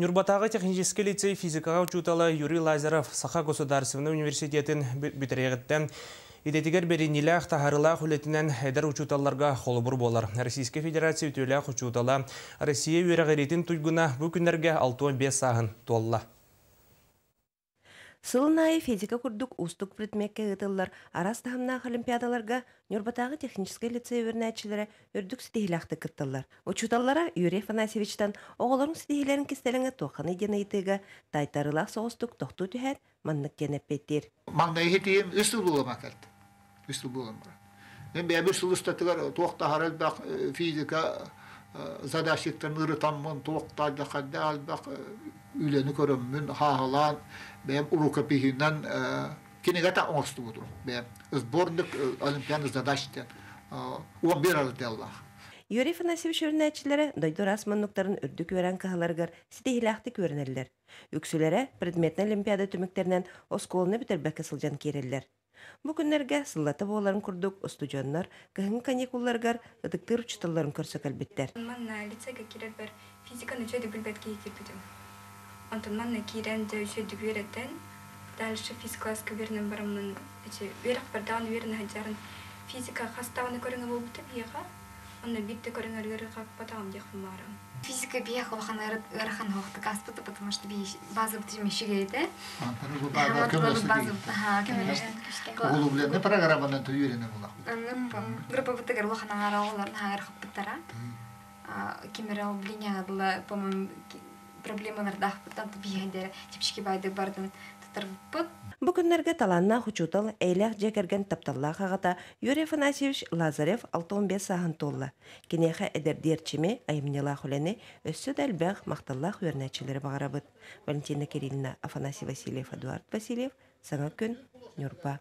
Нюрбатағы технический лицей физикаға учуталы Юрий Лазаров Саха государственный университетін бүтерегіттен идетігер беренилях тахарылақ үлетінен әдір учуталларға қолыбыр болар. Российская Федерация ütөләқ учутала Россия үйрәғеретін тұйгына бұл күнерге 6-5 сағын толла. Сылынайы физика күрдік ұстық предметке ғытылар арастағымнақ олимпиадаларға Нюрбатағы технический лицей өрнәтшілері үрдік стихилақты кыттылар. Учуталлара Юрий Афанасьевичтан оғыларын стихилерін кестеліңі тоқаны дені етігі тайтарылақ соғыстық тоқту түхәр маннық кенеп беттер. Маңдай хетейім үсті болуыма кәлді. Үсті болуыма. Мен бәбі сұлыстатығар тоқта харалбақ физика задашықтан ұрытанмын тоқтайды қадда албақ үйлені көріммін хағалан бәм урука пихиннан кенегата оңысты бұдыр. Бәм сборник олимпианы задашықтан 11 алды Аллах. Юрий Афанасьевич өрнәтшілері дойдыр асманлықтарын үрдік өрән қағаларғар сидейілақты көрінерлер. Үксілері предметні олимпиада түміктерінен осколыны бітербәкі сылжан керелер. Бұл күнлерге сыллаты боларын күрдік ұстудионлар кіхін каникулларғар ұдықтыр ұчытыларын көрсі кәлбеттер. Манна лицейге керер бір физиканы жөді білбәтке етепідім. Антон манна кейрен де жөді вереттен, дальше физик-класска вернен барымын, верақ бірдағын верін хаджарын физика қастағыны көріңі бол бітіп еға, онна битті көріңі қақ батағым деқым барым. Физика бияқ олған ұрақан оқты қаспыты, потому что базы бітірме шегейді. Улублені программаны түйеріне болақ. Группа бітігер олған ағара оларын ағар қыптықтара. Кемері облине адылы, по-моему, проблемаларды ақпыттан бейгендері тепшіке байды бардың тұтырып бұд. Бұл күнлерге таланна құчутал әйләқ жекерген тапталла қағата Юрий Афанасьевич Лазарев 6-15 сағын толла. Кенеға әдердерчеме айымнела құләне өссі дәлбәқ мақталлақ өрнәтшілері бағарабыд. Валентина Кирилловна, Афанасий Васильев, Эдуард Васильев, Саңа күн, Нюрба.